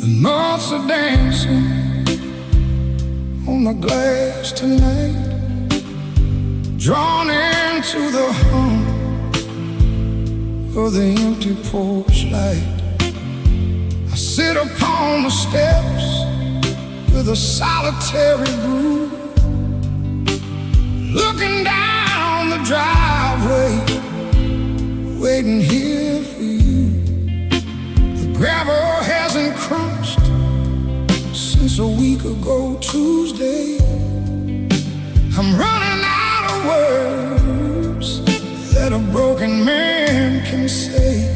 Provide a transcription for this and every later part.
The moths are dancing on the glass tonight, drawn into the hum of the empty porch light. I sit upon the steps with a solitary brew, looking down the driveway, waiting here for you. The gravel hasn't crunched since a week ago Tuesday. I'm running out of words that a broken man can say.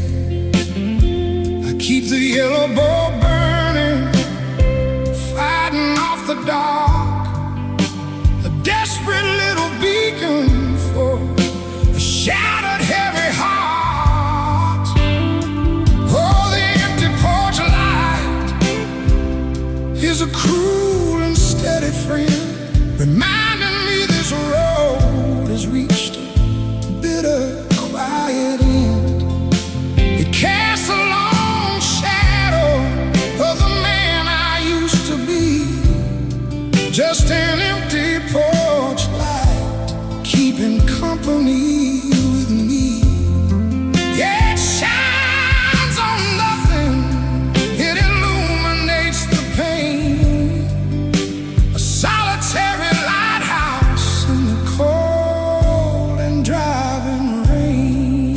I keep the yellow bulb burning, fighting off the dark, a desperate little beacon for a shattered heavy heart. Oh, the empty porch light is a cruel and steady friend, reminding me this road has reached a bitter, quiet end. It casts a long shadow of the man I used to be, just an empty porch light keeping company with me. Yeah, it shines on nothing, it illuminates the pain, a solitary lighthouse in the cold and driving rain.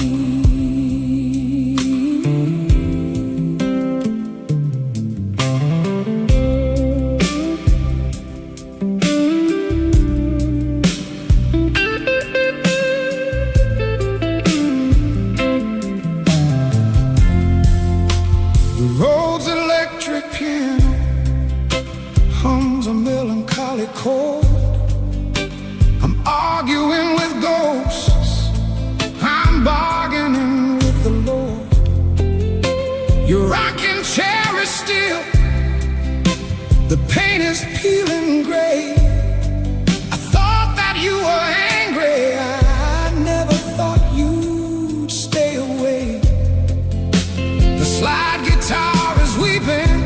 The road's electric piano hums a melancholy chord. I'm arguing with ghosts, I'm bargaining with the Lord. Your rocking chair is still, the paint is peeling gray. I thought that you were angry, I never thought you'd stay away. The slide guitar is weeping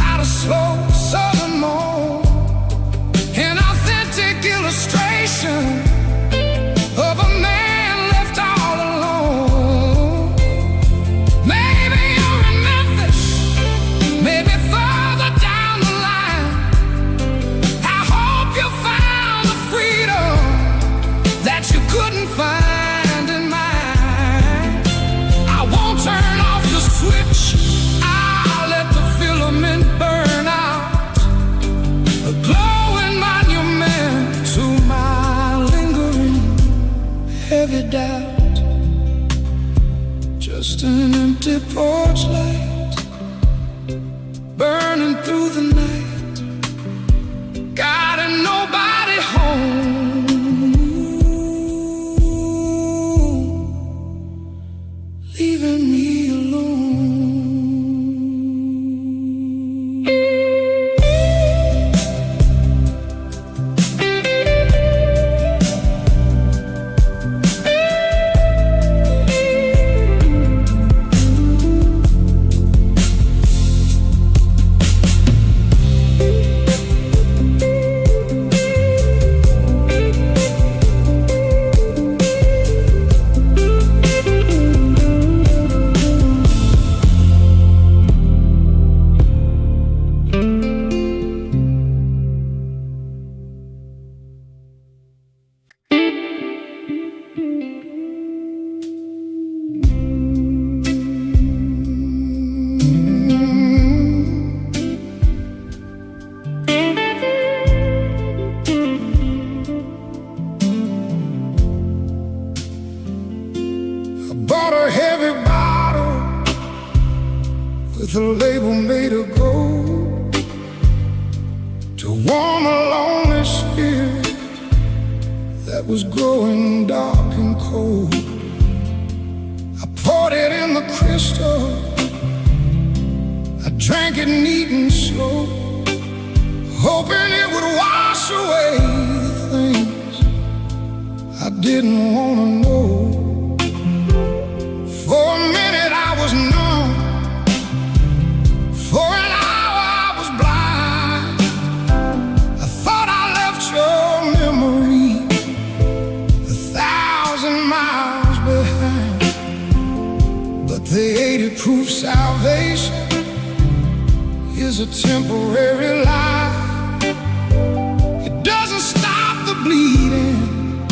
out a slow southern moan, an authentic illustration of a man left all alone. Maybe you're in Memphis, maybe further down the line. I hope you found the freedom that you couldn't find in mine. I won't turn off the switch, I'll let the filament burn out, a glowing monument to my lingering heavy doubt. Just an empty porch light burning through the night, God and nobody home, leaving me alone. Bought a heavy bottle with a label made of gold to warm a lonely spirit that was growing dark and cold. I poured it in the crystal, I drank it neat and slow, hoping it would wash away the things I didn't want to know. For a minute I was numb, for prove salvation is a temporary lie. It doesn't stop the bleeding,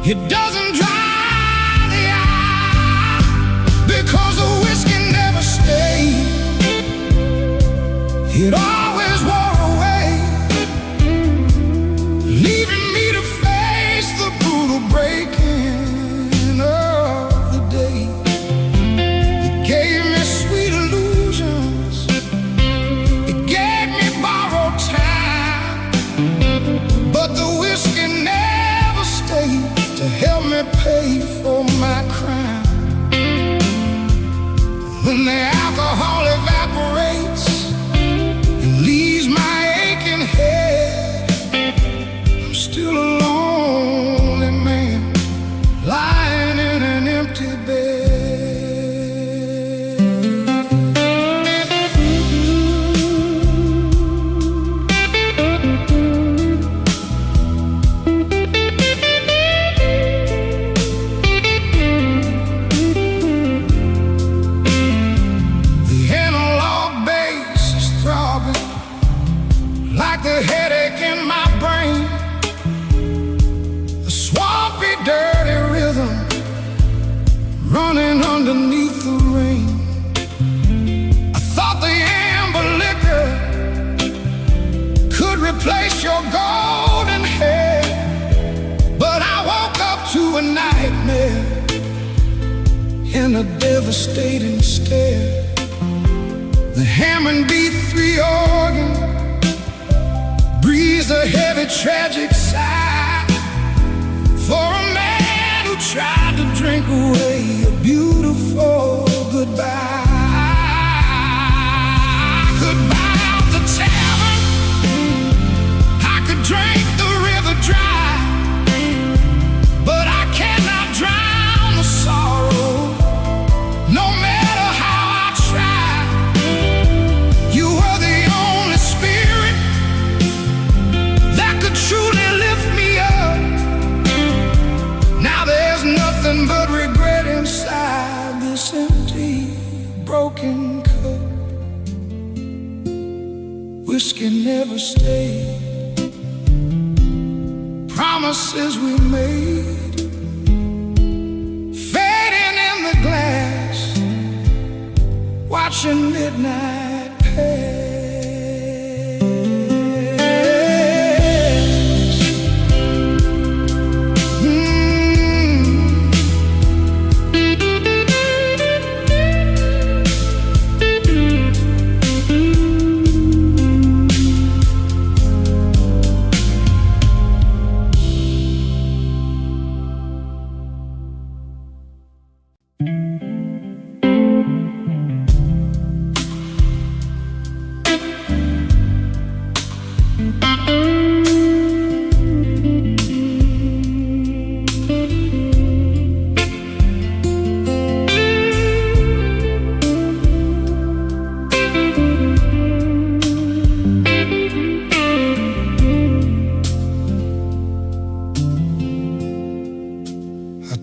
it doesn't dry the eye, because the whiskey never stayed, it always wore away, leaving me to face the brutal breaking of the day. It gave me sweet illusions, it gave me borrowed time, but the whiskey never stayed to help me pay for my crime. When the alcohol evaporates and leaves my aching head, I'm still a lonely man lying in an empty bed. Like the headache in my brain, a swampy, dirty rhythm running underneath the rain. I thought the amber liquor could replace your golden hair, but I woke up to a nightmare and a devastating stare. The Hammond B3 organ breathes a heavy, tragic sigh for a man who tried to drink away a beautiful goodbye. I could buy out the tavern, I could drink the river dry, but I cannot drown the sorrow, no matter how I try. You were the only spirit that could truly lift me up. Now there's nothing but regret inside this empty, broken cup. Whiskey never stayed, promises we made fading in the glass, watching midnight pass.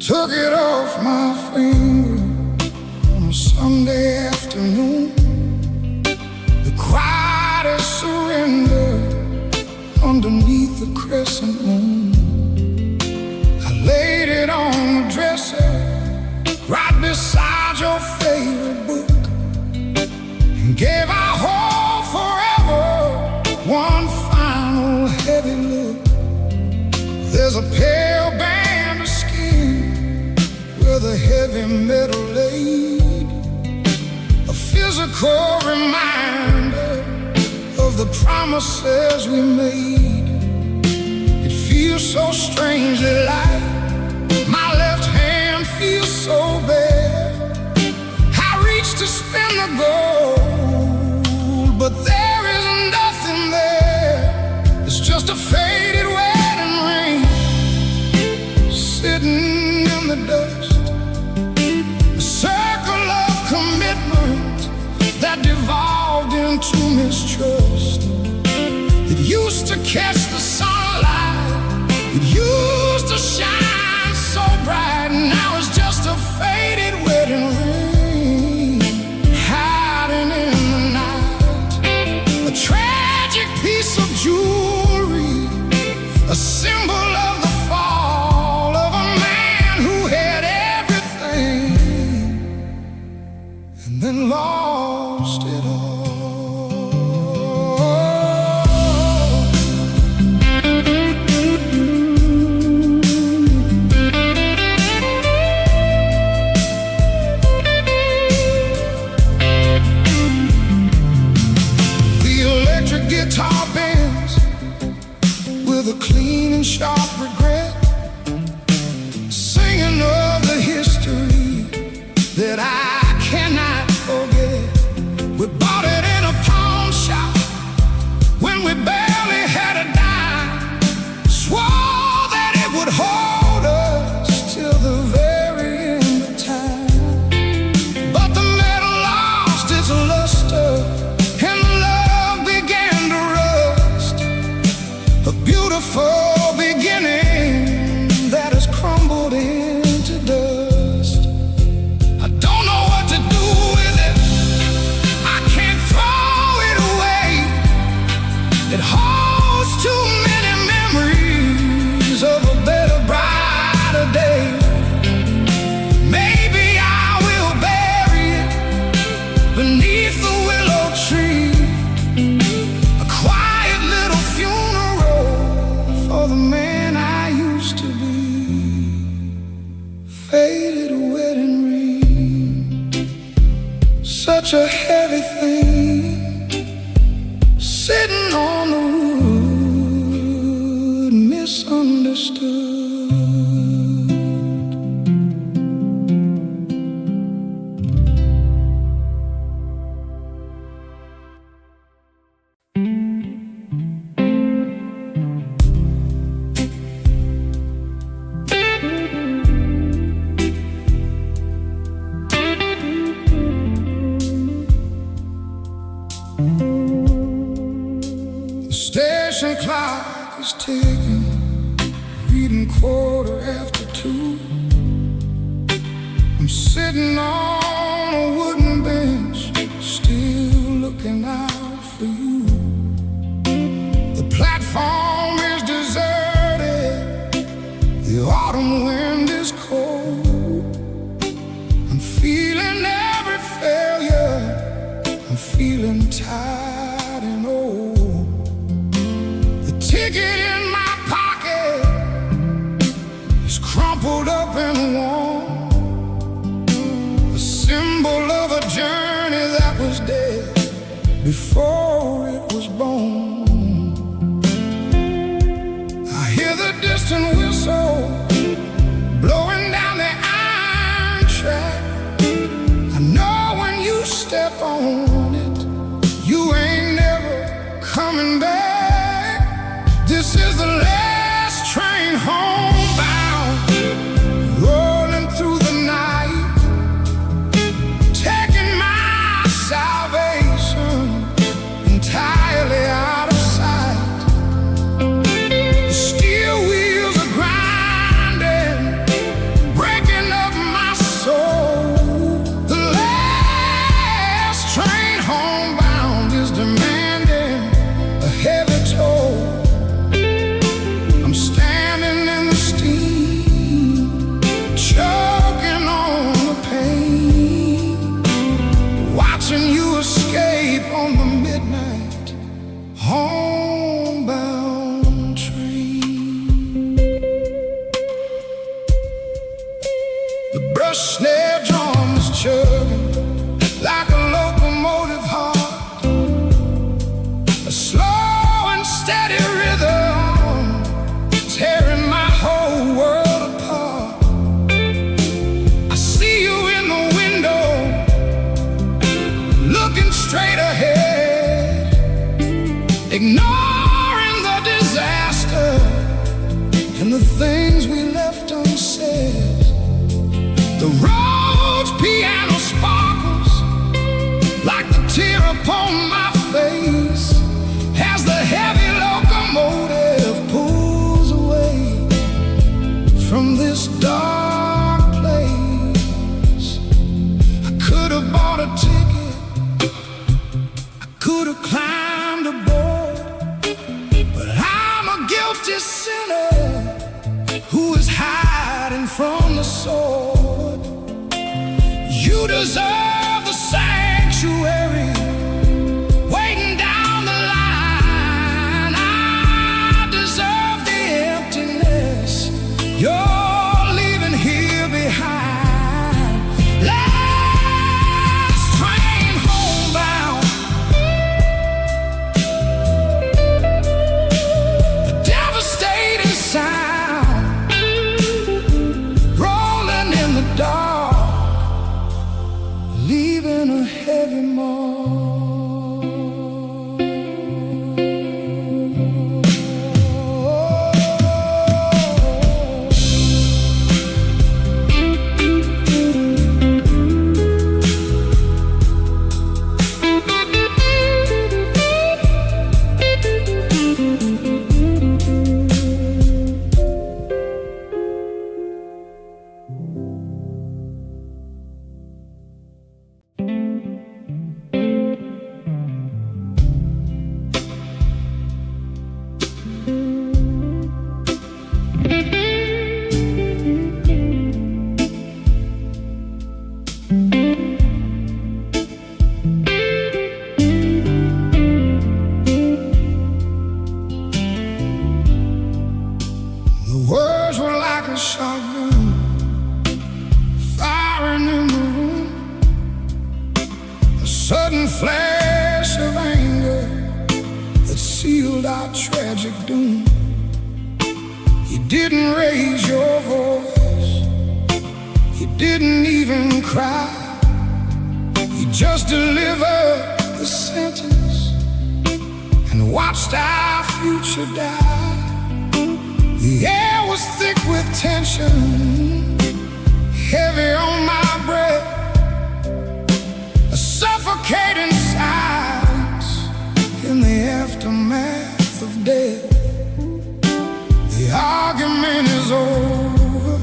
Took it off my finger on a Sunday afternoon. The quietest surrender underneath the crescent moon. I laid it on the dresser right beside your favorite book and gave our whole forever one final heavy look. There's a pale band of skin where the heavy metal laid, a physical reminder of the promises we made. It feels so strangely light, my left hand feels so bare. I reach to spin the gold, but there is nothing there. It's just a faded wedding ring sitting in the dust. Circle of commitment that devolved into mistrust. It used to catch the sunlight, it used to shine so bright. Now it's just a faded wedding ring. and lost it all. The electric guitar bends with a clean and sharp regret, singing of the history that I cannot forget. We bought it in a pawn shop when we barely had a dime. Swore that it would hold us till the very end of time. But the metal lost its luster and love began to rust. A beautiful beginning that has crumbled into dust. I don't know what to do with it. I can't throw it away. It holds too many memories of a better, brighter day. Maybe I will bury it beneath the willow tree, a quiet little funeral for the man I used to be. Faded wedding ring, such a heavy thing, sitting on the wood, misunderstood. The station clock is ticking, reading 2:15. I'm sitting on a wooden bench, still looking out for you. The platform is deserted, the autumn wind is cold. I'm feeling every failure, I'm feeling tired and old. The ticket in my pocket is crumpled up and worn, a symbol of a journey that was dead before it was born. I hear the distant whistle blowing down the iron track. I know when you step on it, you ain't never coming back. This is the last train homebound, rolling through the night, taking my salvation entirely out of sight. The steel wheels are grinding, breaking up my soul. The last train homebound is demanding a heavy toll. I'm standing in the steam, choking on the pain, watching you escape on the midnight homebound train. The brush snare drum is chugging like a locomotive heart, a slow and steady rhythm tearing my whole world apart. I see you in the window, looking straight ahead, ignoring the disaster and the things we left unsaid. The road's piano sparkles like the tear upon my face as the heavy locomotive pulls away from this dark place. I could have bought a ticket, I could have climbed aboard, but I'm a guilty sinner who is hiding from the sword. You deserve the same in a heavy mold. Words were like a shotgun firing in the room, a sudden flash of anger that sealed our tragic doom. You didn't raise your voice, you didn't even cry, you just delivered the sentence and watched our future die. The air was thick with tension, heavy on my breath, a suffocating silence in the aftermath of death. The argument is over,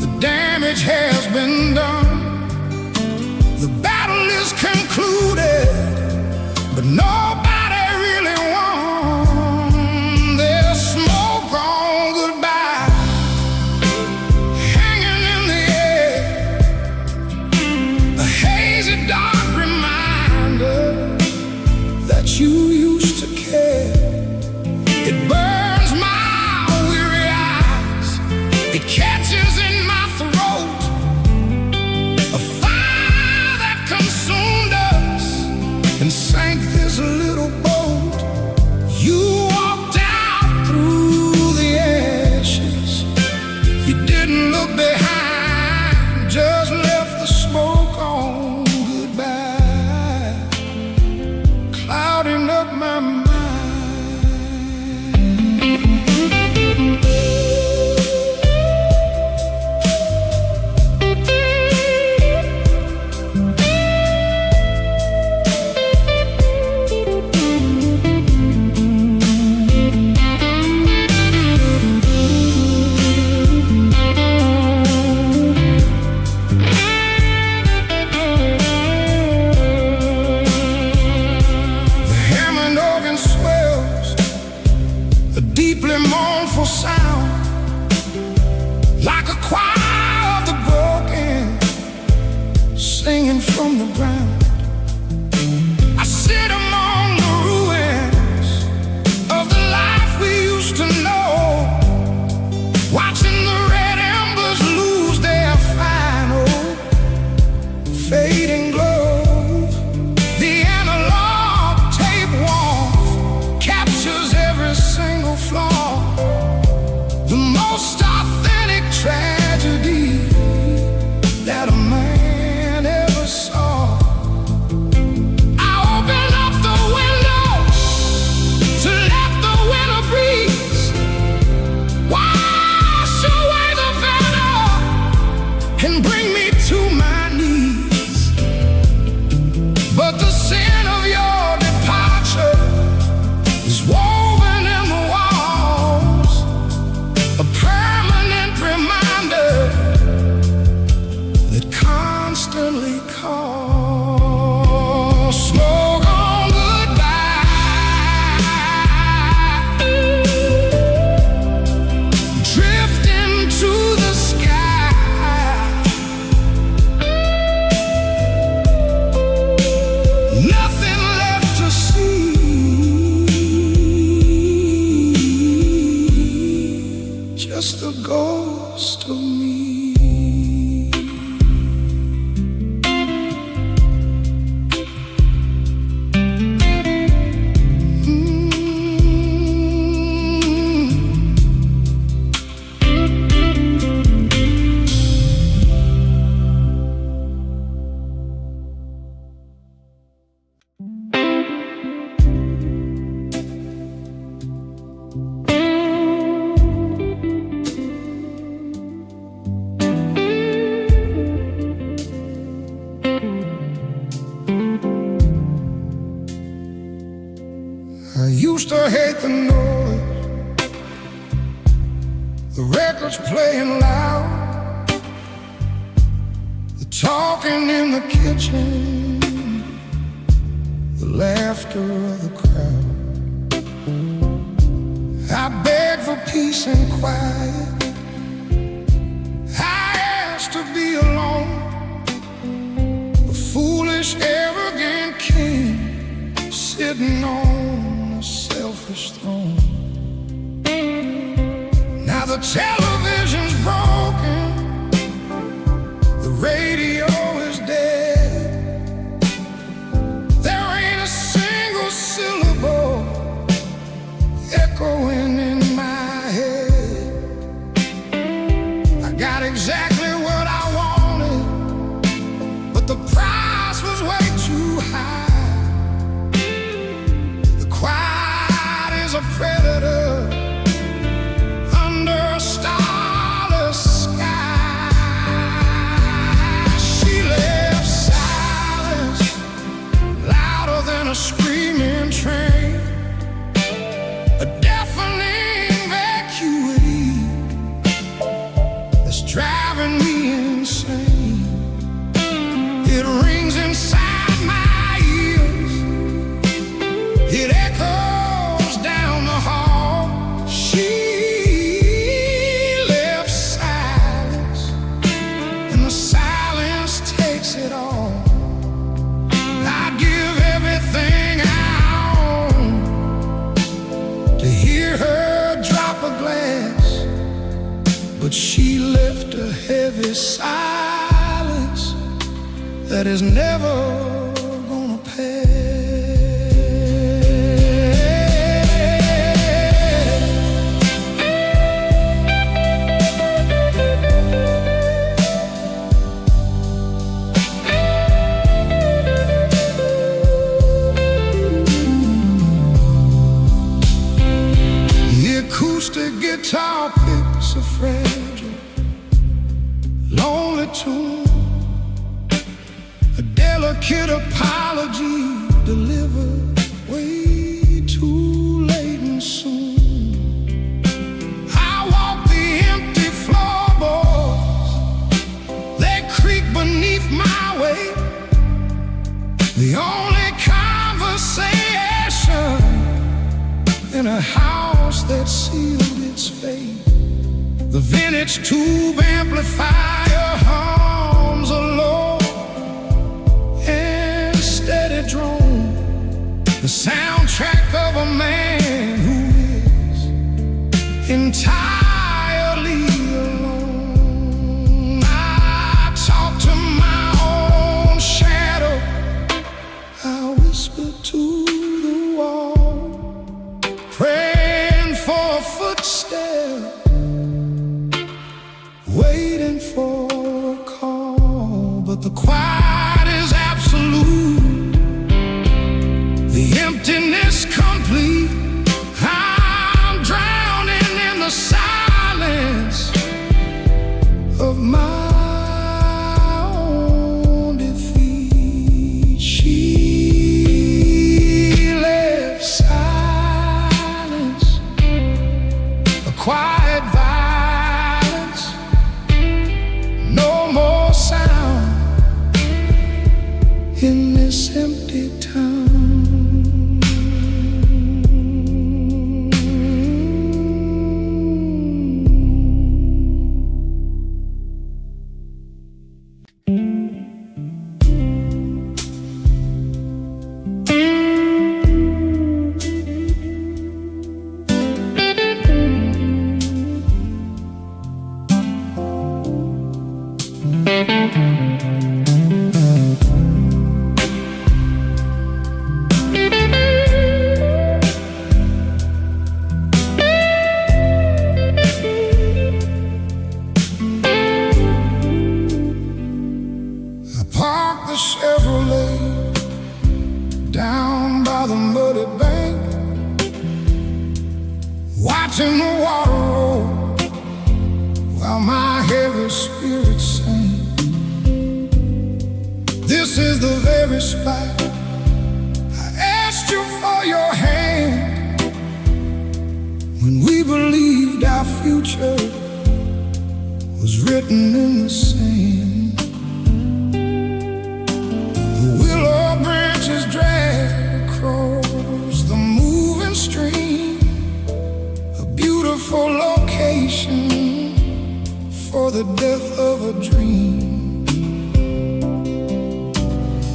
the damage has been done, the battle is concluded, but nobody really won. You used to care. It burns my weary eyes, it catches in my throat, a fire that consumed us and sank this little Used to hate the noise, the records playing loud, the talking in the kitchen, the laughter of the crowd. I begged for peace and quiet, I asked to be alone. A foolish, arrogant king sitting on a selfish throne. Now the television's broken, the radio is dead. There ain't a single syllable echoing in my head. I got exactly what I wanted, but the price was way too high. The quiet is a predator under a starless sky. She left silence louder than a screaming train, a deafening vacuity that's driving me insane. It rings inside my ears, it echoes down the hall. She left silence, and the silence takes it all. I'd give everything I own to hear her drop a glass, but she left a heavy silence that is never gonna pass. The acoustic guitar picks a fragile, lonely tune, a delicate apology delivered way too late and soon. I walk the empty floorboards, they creak beneath my weight. The only conversation in a house that sealed its fate. The vintage tube amplifier hums a low and steady drone, the soundtrack of a man who is entirely alone. I talk to my own shadow, I whisper to the wall, praying for a footstep, waiting for a call. But the quiet is absolute, the emptiness complete. I'm drowning in the silence of my own defeat. She left silence, a quiet violence, no more sound in this empty town. Down by the muddy bank, watching the water roll while my heavy spirit sank. This is the very spot I asked you for your hand written in the sand. The willow branches drag across the moving stream, a beautiful location for the death of a dream.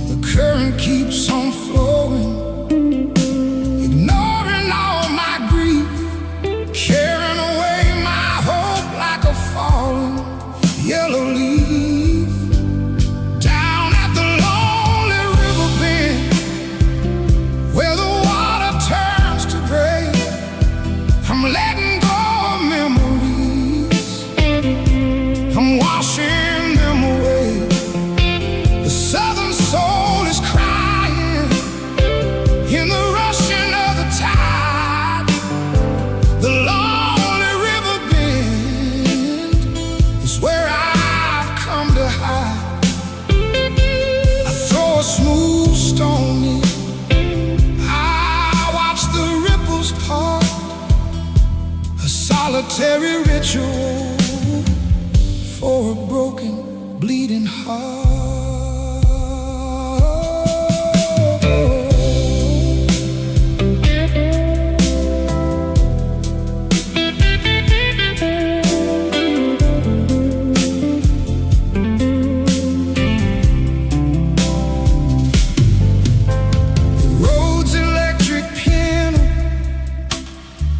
The current keeps on flowing, ignoring all my grief, carrying away my hope like a fallen yellow leaf. Down at the lonely river bend, where the water turns to gray, I'm letting go of memories, I'm washing them away. The southern soul is crying in the rushing of the tide. The lonely river bend is where I've come to hide. I throw a smooth stone in, I watch the ripples part, a solitary ritual for a broken, bleeding heart. The road's electric piano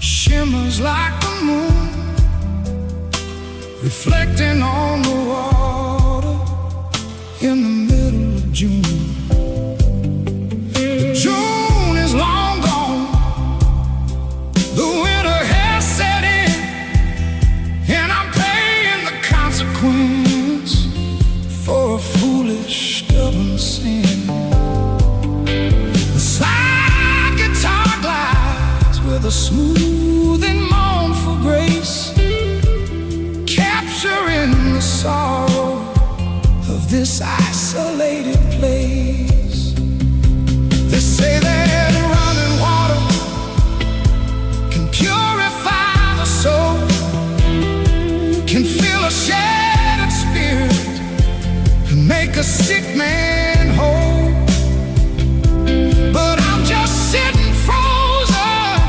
shimmers like the moon, reflecting on the water in the middle of June. But June is long gone, the winter has set in, and I'm paying the consequence for a foolish, stubborn sin. The slide guitar glides with a smooth and mournful grace, capturing the sorrow of this isolated place. They say that running water can purify the soul, can fill a shattered spirit and make a sick man whole. But I'm just sitting frozen,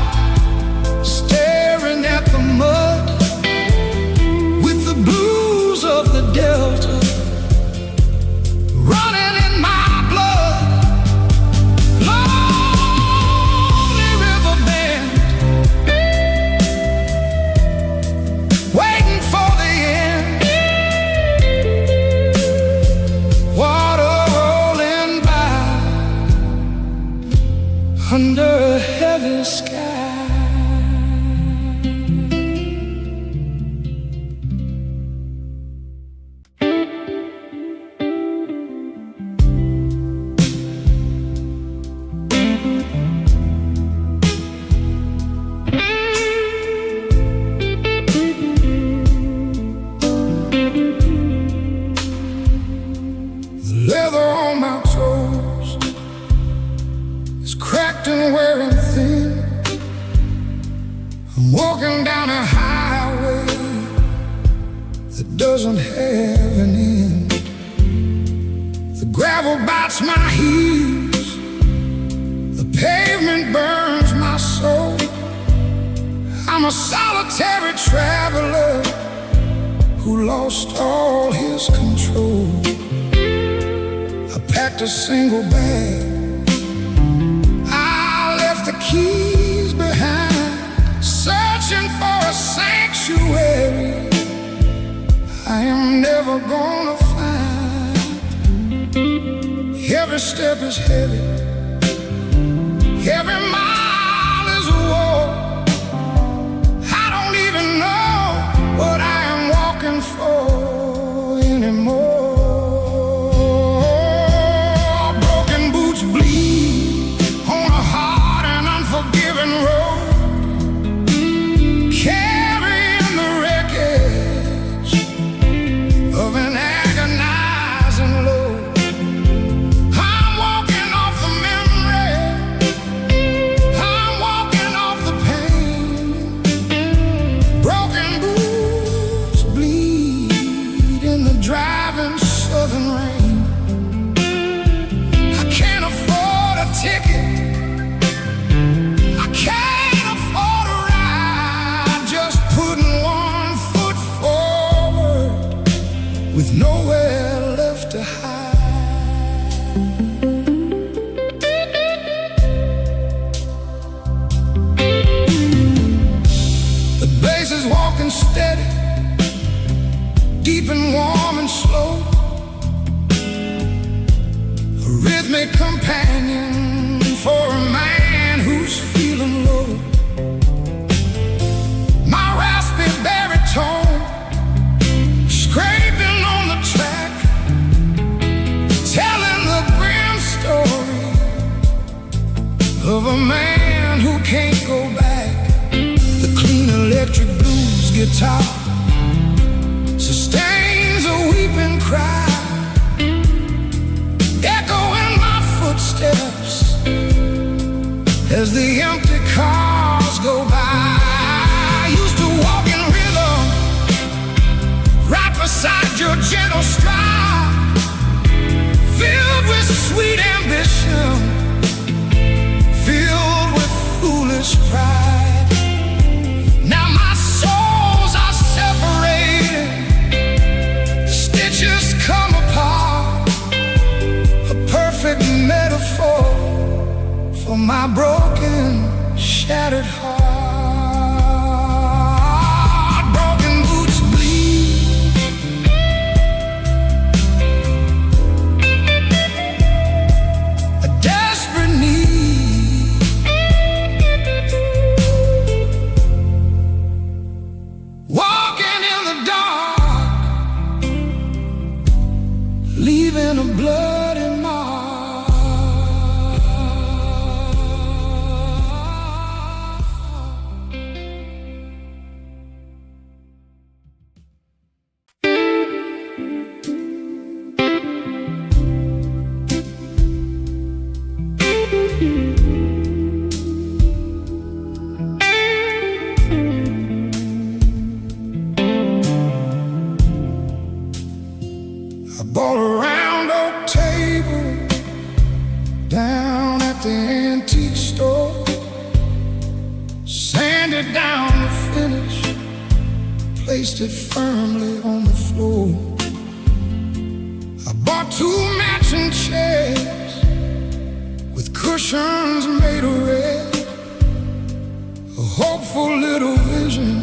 staring at the mud, with the blues of the Delta running in my blood. Lonely river bend, waiting for the end. Water rolling by under a heavy sky. The leather on my toes is cracked and wearing thin. I'm walking down a highway that doesn't have an end. The gravel bites my heels, the pavement burns my soul. I'm a solitary traveler who lost all his control. I packed a single bag, I left the keys behind, searching for a sanctuary I am never gonna find. Every step is heavy, every mile is a war. I don't even know what I am walking for anymore. Broken boots bleed on a hard and unforgiving road, carrying the wreckage of an agonizing load. I'm walking off the memory companion for a man who's feeling low. My raspy baritone scraping on the track, telling the grim story of a man who can't go back. The clean electric blues guitar sustains a weeping cry, echoing my footsteps as the empty cars go by. I used to walk in rhythm right beside your gentle stride, filled with sweet ambition, filled with foolish pride. Now my souls are separated, stitches come apart, a perfect metaphor for my broken, shattered heart. Broken boots bleed, a desperate need. Walking in the dark, leaving a bloody mark. I bought a round oak table down at the antique store, sanded down the finish, placed it firmly on the floor. I bought 2 matching chairs with cushions made of red, a hopeful little vision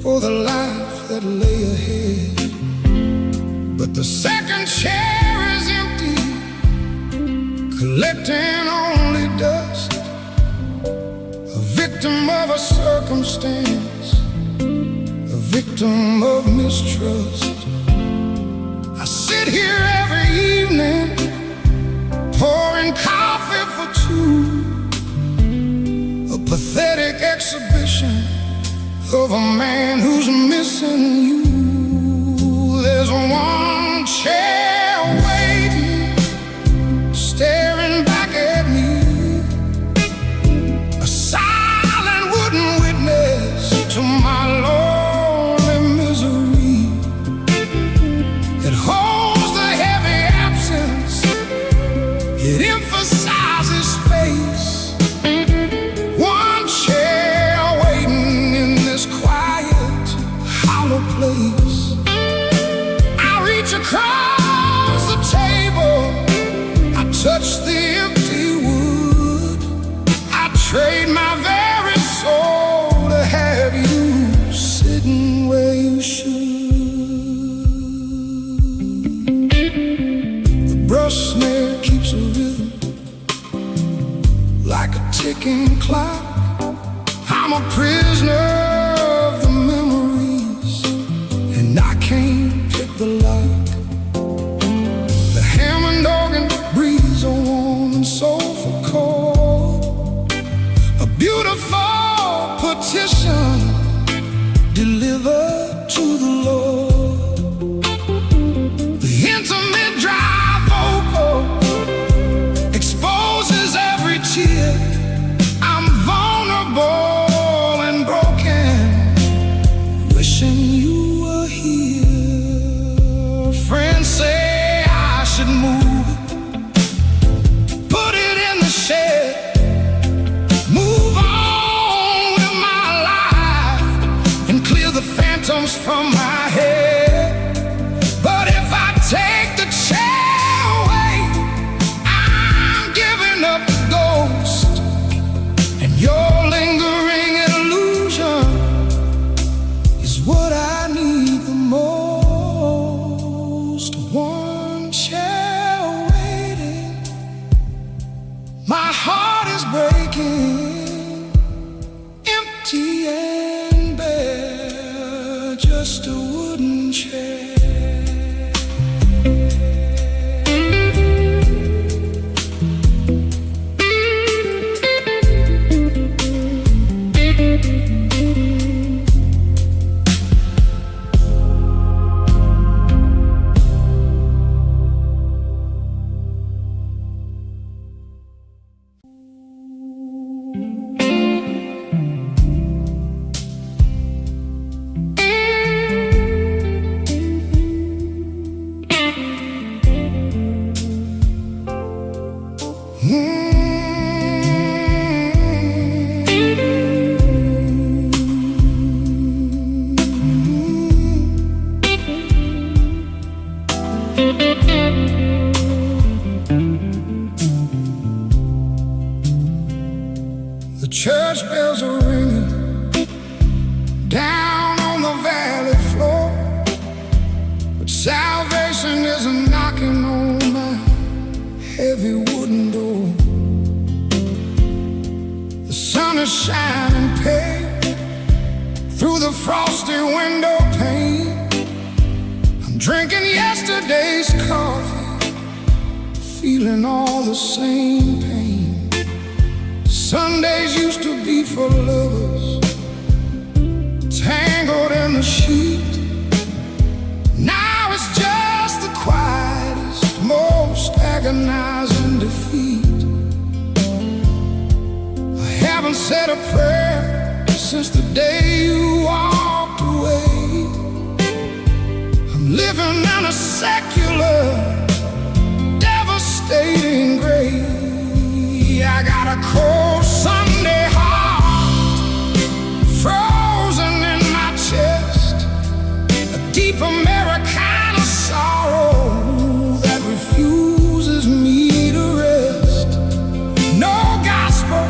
for the life that lay ahead. But the second chair is empty, collecting only dust, a victim of a circumstance, a victim of mistrust. I sit here every evening, pouring coffee for 2, a pathetic exhibition of a man who's missing you. There's one chair waiting, staring back at me, a silent wooden witness to my lonely misery. It holds the heavy absence, it emphasizes space. One chair waiting in this quiet, hollow place. Across the table, I touch the empty wood. I trade my very soul to have you sitting where you should. The brush snare keeps a rhythm like a ticking clock. I'm a prisoner of the memories, and I can't pick the lock. Breeze a warm and soulful chord, a beautiful petition delivered to the Lord. The intimate dry vocal exposes every tear. I'm vulnerable and broken, wishing you were here. Friends say I should move, from my head. But if I take the chair away, I'm giving up the ghost, and your lingering illusion is what I need the most. One chair waiting, My heart is breaking, empty and bare, just a wooden chair. The church bells are ringing down on the valley floor, but salvation is knocking on my heavy wooden door. The sun is shining pale through the frosty window pane. I'm drinking yesterday's coffee, feeling all the same pain. Sundays used to be for lovers, tangled in the sheet. Now it's just the quietest, most agonizing defeat. I haven't said a prayer since the day you walked away. I'm living in a secular, devastating grave. I got a cold Sunday heart frozen in my chest, a deep Americana sorrow that refuses me to rest. No gospel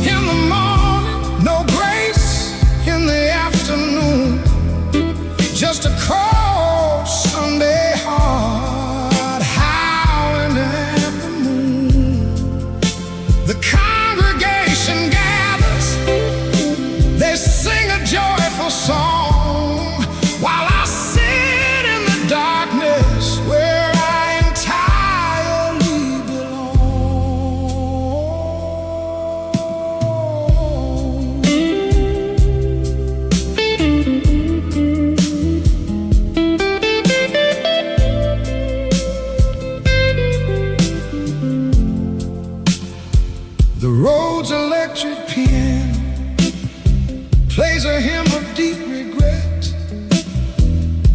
in the morning, no grace in the afternoon, just a cold Sunday heart howling at the moon. The congregation gathers, they sing a joyful song, while I sit in the darkness where I entirely The road's electric piano plays a hymn of deep regret,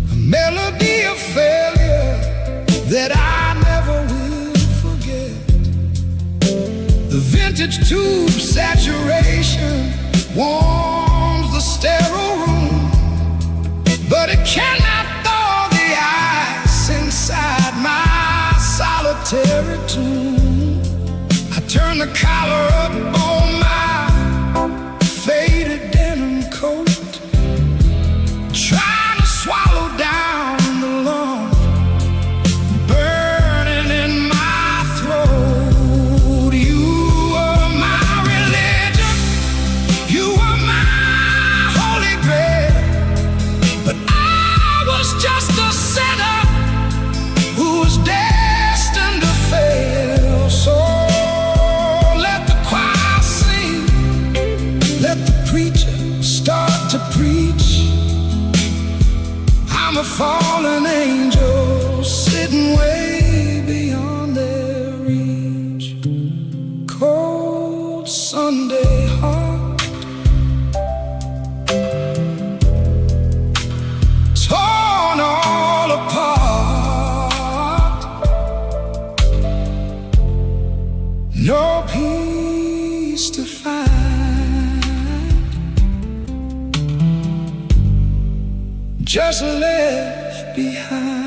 a melody of failure that I never will forget. The vintage tube saturation warms the sterile room, but it cannot thaw the ice inside my solitary tomb. I turn the collar up on my faded denim coat, trying to swallow down the lump burning in my throat. You are my religion, you are my holy grail, but I was just a sinner who was destined to fail. So start to preach. I'm a fallen angel sitting way beyond their reach. Cold Sunday heart, torn all apart, no peace to find, just left behind.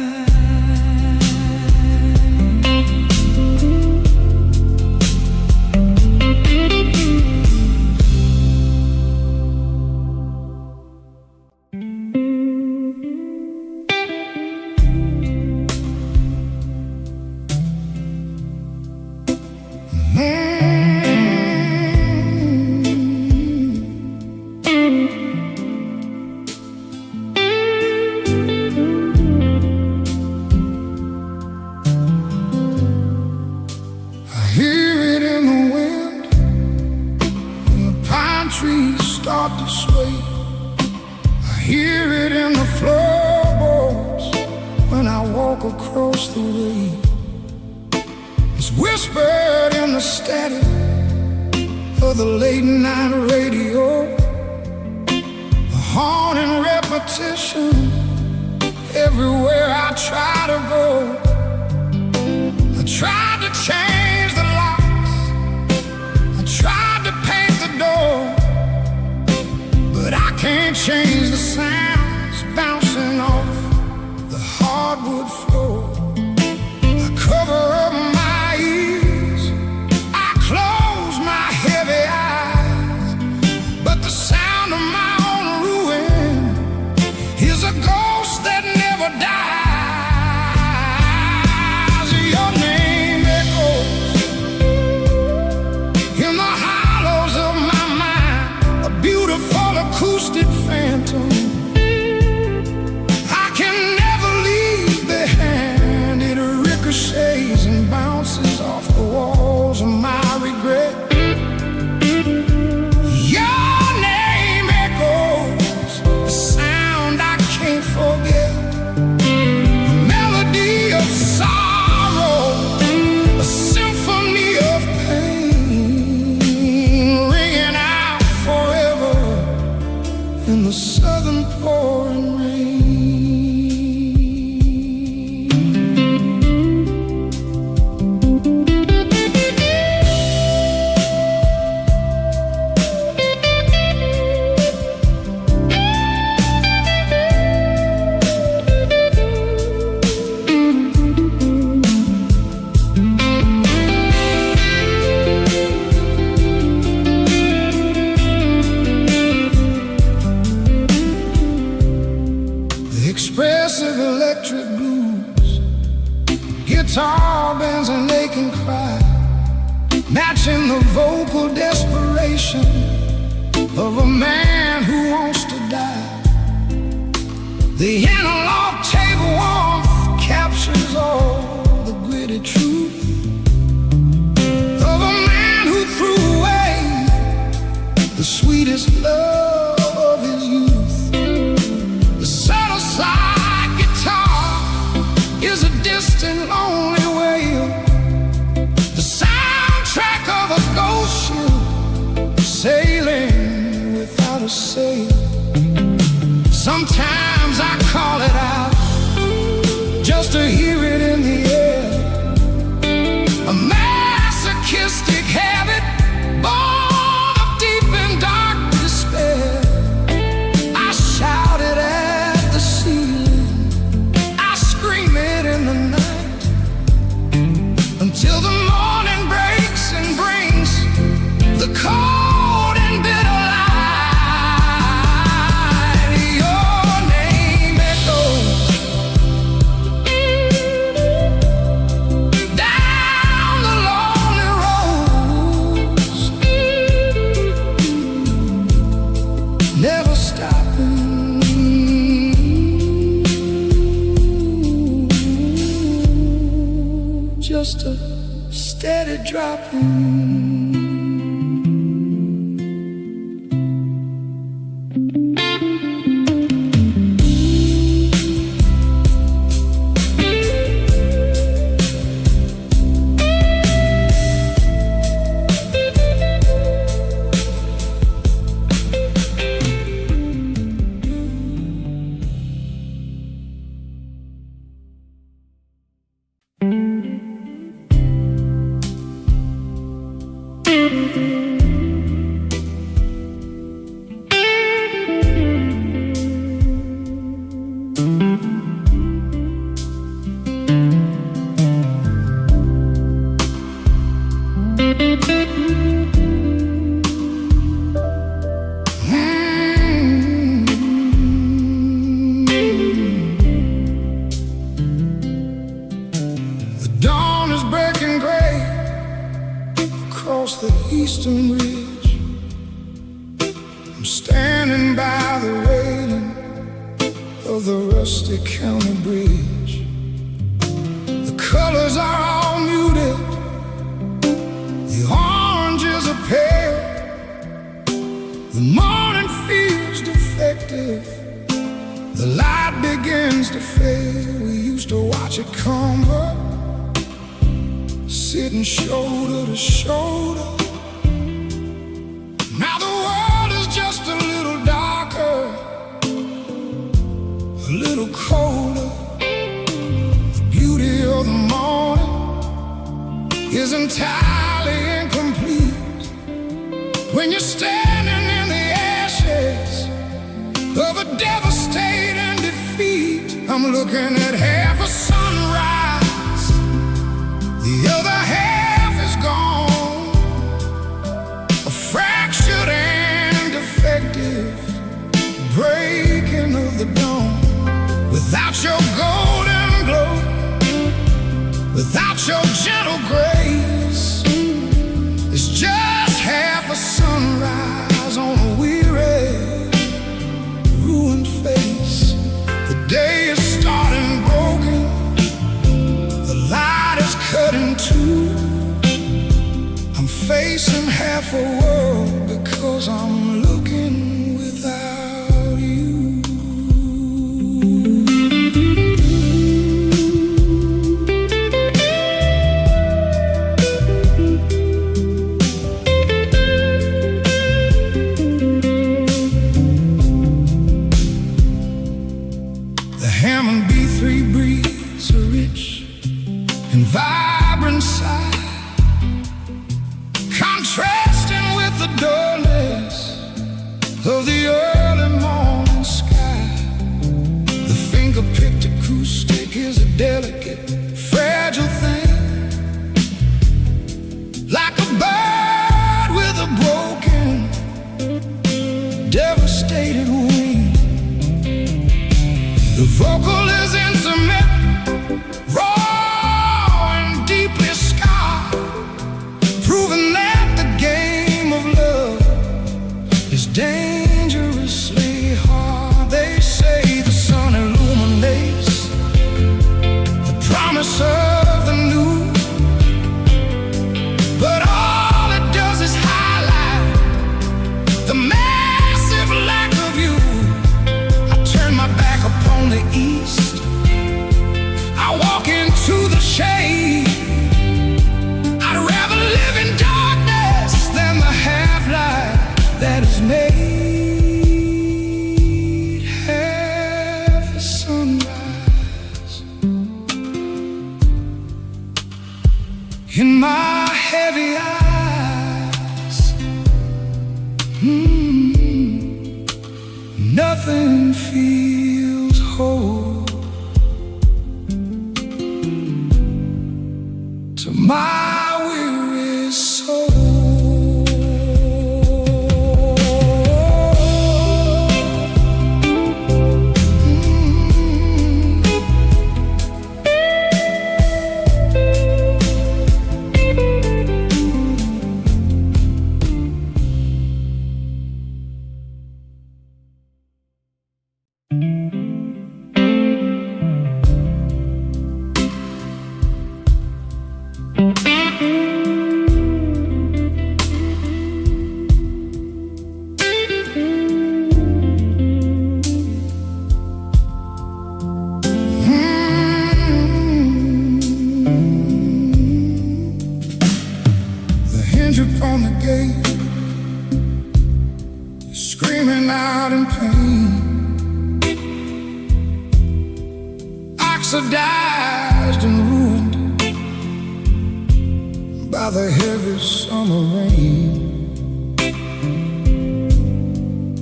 Mm-hmm. start to sway. I hear it in the floorboards when I walk across the way. It's whispered in the static of the late night radio, a haunting repetition everywhere I try to go. I tried to change the locks, I tried to paint the door, but I can't change the sounds bouncing off the hardwood floor. I cover up my ears, I close my heavy eyes, but the sound of my own ruin is a ghost that never dies. Your name echoes in the hollows of my mind, a beautiful acoustic phantom I can never leave behind. It ricochets and bounces off the walls of my regret. Your name echoes, a sound I can't forget, a melody of sorrow, a symphony of pain, ringing out forever in the southern pouring rain. Expressive electric blues, guitar bends and they can cry, matching the vocal desperation of a man who wants to die. The analog table warmth captures all the gritty truth of a man who threw away the sweetest love of his youth. The set-aside guitar is a distant, lonely wail, the soundtrack of a ghost ship sailing without a sail. Sometimes I call it out just to hear it in the air, a masochistic habit born of deep and dark despair. I shout it at the ceiling, I scream it in the night, until the morning breaks and brings the cold and bitter light. Your name echoes down the lonely roads, never stopping, just a steady dropping. Across the eastern ridge, I'm standing by the railing of the rusty county bridge. The colors are all muted, the oranges are pale, the morning perspective. The light begins to fade. We used to watch it come up, sitting shoulder to shoulder. Now the world is just a little darker, a little colder. The beauty of the morning is entirely incomplete when you're standing in the ashes of a devastating defeat. I'm looking at half a sunrise, the other half is gone, a fractured and defective breaking of the dawn. Without your golden glow, without your gentle grace, it's just half a sunrise on a weary, ruined face. The day is starting broken, the light is cut in two. I'm facing half a world because I'm looking without you. Vibrant sight, contrasting with the dullness of the early morning sky. The finger-picked acoustic is a delicate, fragile thing, like a bird with a broken, devastated wing. The vocal is intimate, raw, proving that the game of love is dangerously hard. They say the sun illuminates the promise of the new, but all it does is highlight the massive lack of you. I turn my back upon the east, I walk into the shade. I'd rather live in darkness than the half-light that is made half a sunrise. In my heavy eyes, nothing feels whole. To my weary soul. On the gate, screaming out in pain, oxidized and ruined by the heavy summer rain.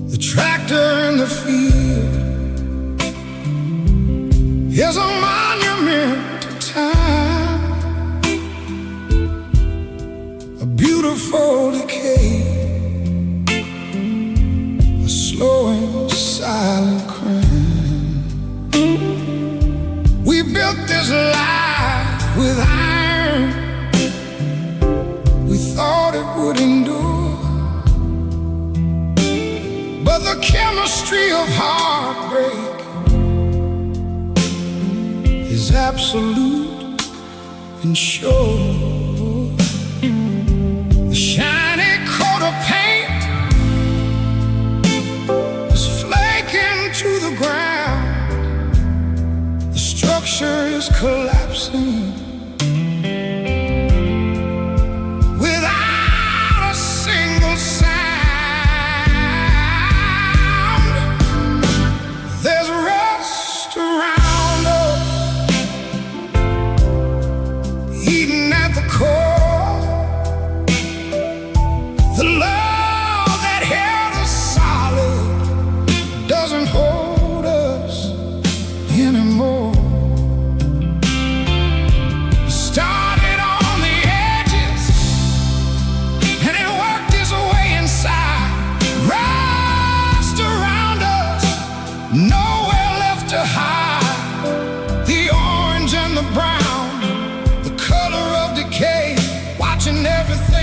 The tractor in the field is a monument to time, a beautiful decay, a slow and silent crime. We built this life with iron, we thought it would endure, but the chemistry of heartbreak is absolute and sure. The shiny coat of paint is flaking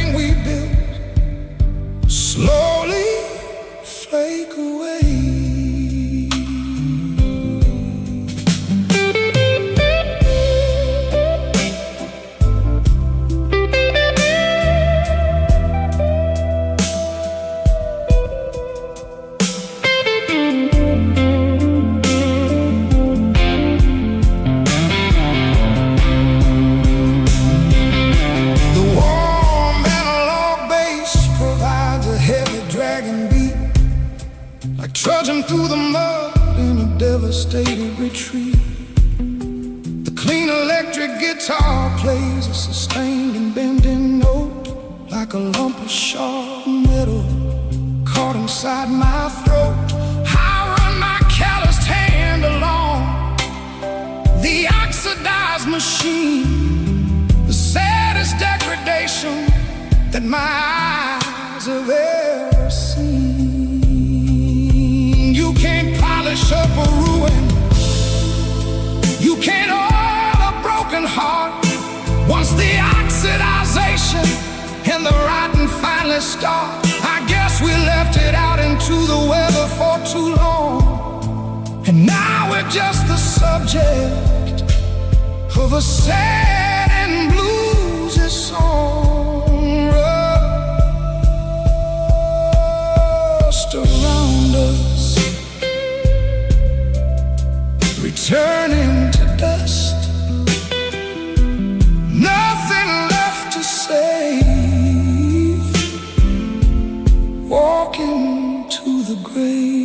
everything we built slowly flake away. Trudging through the mud in a devastated retreat. The clean electric guitar plays a sustained and bending note, like a lump of sharp metal caught inside my throat. I run my calloused hand along the oxidized machine, the saddest degradation that my eyes have ever seen. You can't polish up a ruin, you can't oil a broken heart. Once the oxidization and the rotten finally start, I guess we left it out into the weather for too long. And now we're just the subject of a sad and bluesy song. Rust around us, returning to dust, nothing left to save, walking to the grave.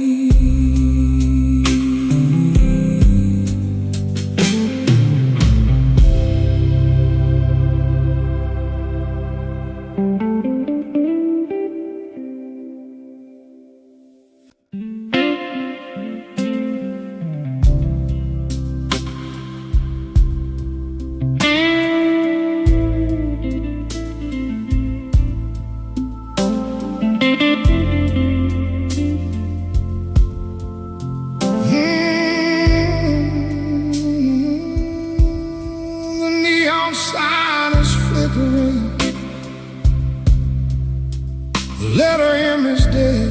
The letter M is dead.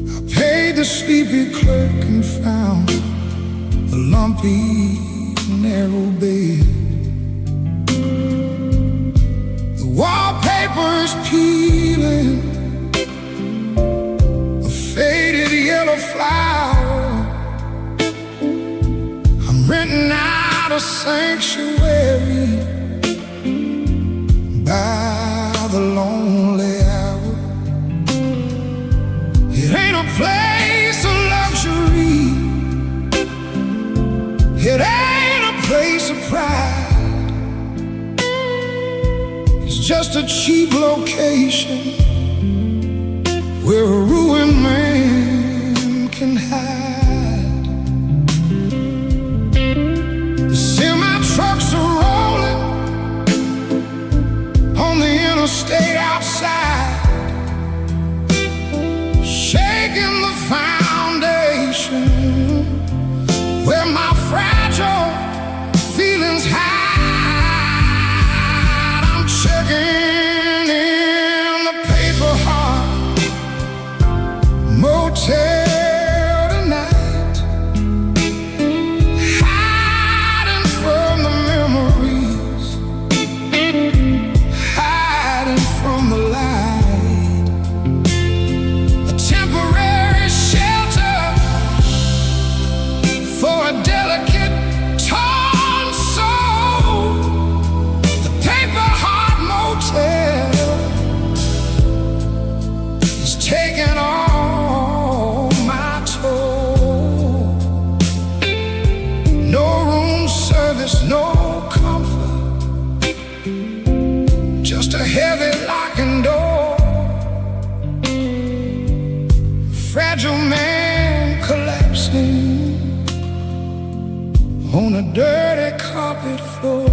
I paid the sleepy clerk and found a lumpy, narrow bed. The wallpaper's peeling, a faded yellow flower. I'm renting out a sanctuary by the lonely hour. It ain't a place of luxury, it ain't a place of pride. It's just a cheap location where a ruined man can hide. The semi-trucks are rolling on the interstate outside, shaking the foundation where my fragile feelings hide. I'm checking in the paper heart motel tonight, hiding from the memories, hiding from the light. A temporary shelter for a delicate, torn soul. The paper heart motel is taking all my toll. No room service, no comfort, just a heavy locking door. A fragile man collapsing on a dirty carpet floor.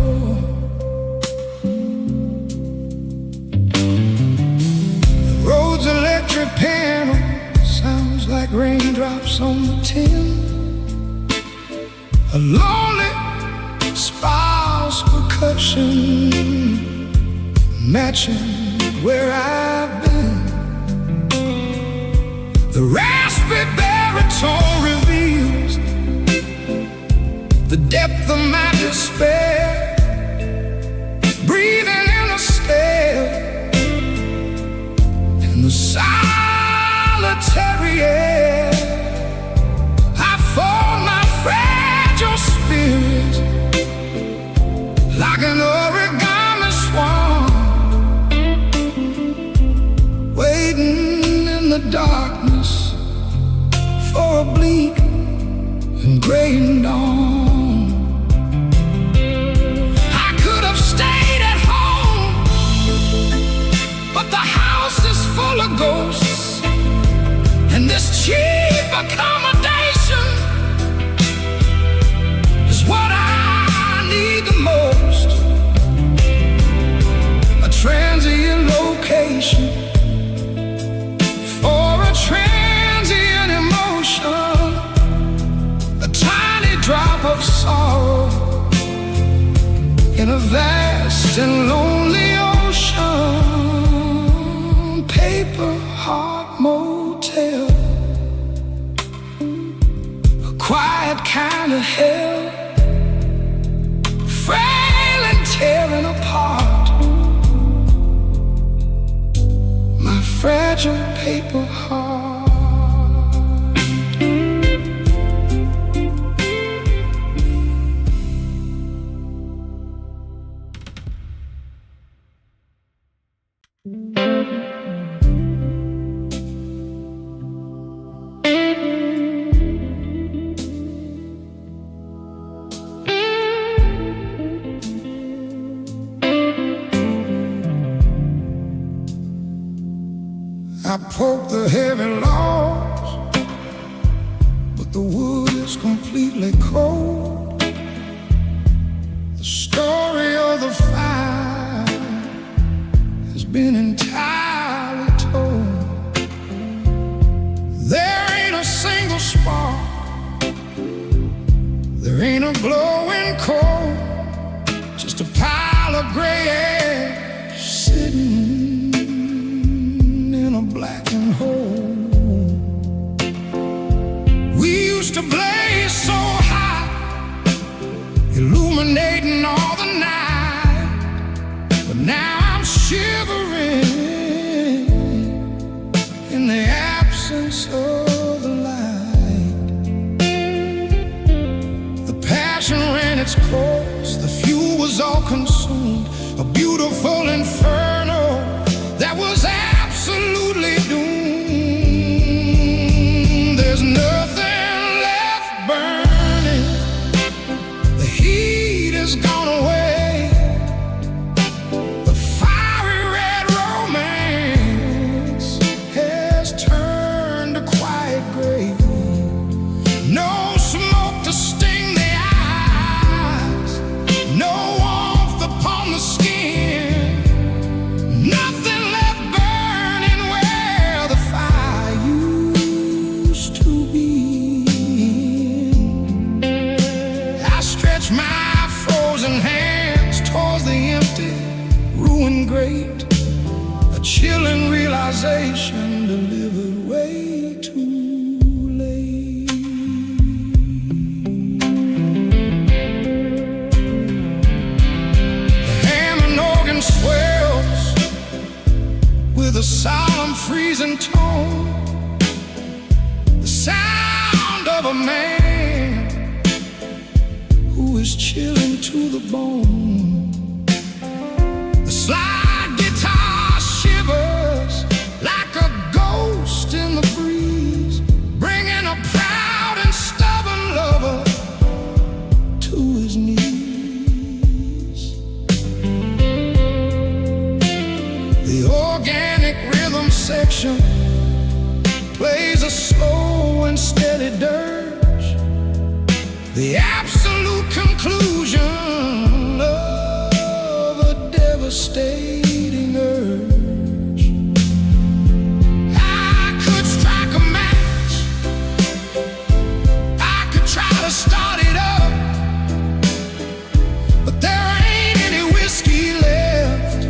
The road's electric panel sounds like raindrops on the tin. A lonely spouse percussion matching where I've been. The raspy baritone reveals the depth of my despair, breathing in a stare, in the solitary air. I fold my fragile spirit like an origami swan, waiting in the darkness for a bleak and gray dawn. I could have stayed at home, but the house is full of ghosts, and this cheap accommodation is what I need the most. A transient location for a transient emotion, a tiny drop of sorrow in a vast and lonely ocean. Paper heart motel, a quiet kind of hell, frail and tearing apart my fragile paper heart. I poke the heavy logs, but the wood is completely cold. The story of the fire has been entirely told. There ain't a single spark, there ain't a glowing coal, just a pile of gray ash sitting in a blackened hole. We used to blaze so high, illuminating all the night, but now I'm shivering in the absence of the light. The passion ran its course, the fuel was all consumed, a beautiful inferno that was absolutely doomed. There's nothing left burning, the heat has gone away, the fiery red romance has turned to quiet gray. No smoke to sting the eyes, no warmth upon the skin, nothing left burning where the fire used to be. I stretch my frozen hands towards the empty, ruined grate, a chilling realization delivered way too late. The hammer organ swells with a solemn freezing tone, the sound of a man who is chilling to the bone. The slide guitar shivers like a ghost in the breeze, bringing a proud and stubborn lover to his knees. The organic rhythm section plays a slow and steady dirge, the absolute conclusion of a devastating urge. I could strike a match, I could try to start it up, but there ain't any whiskey left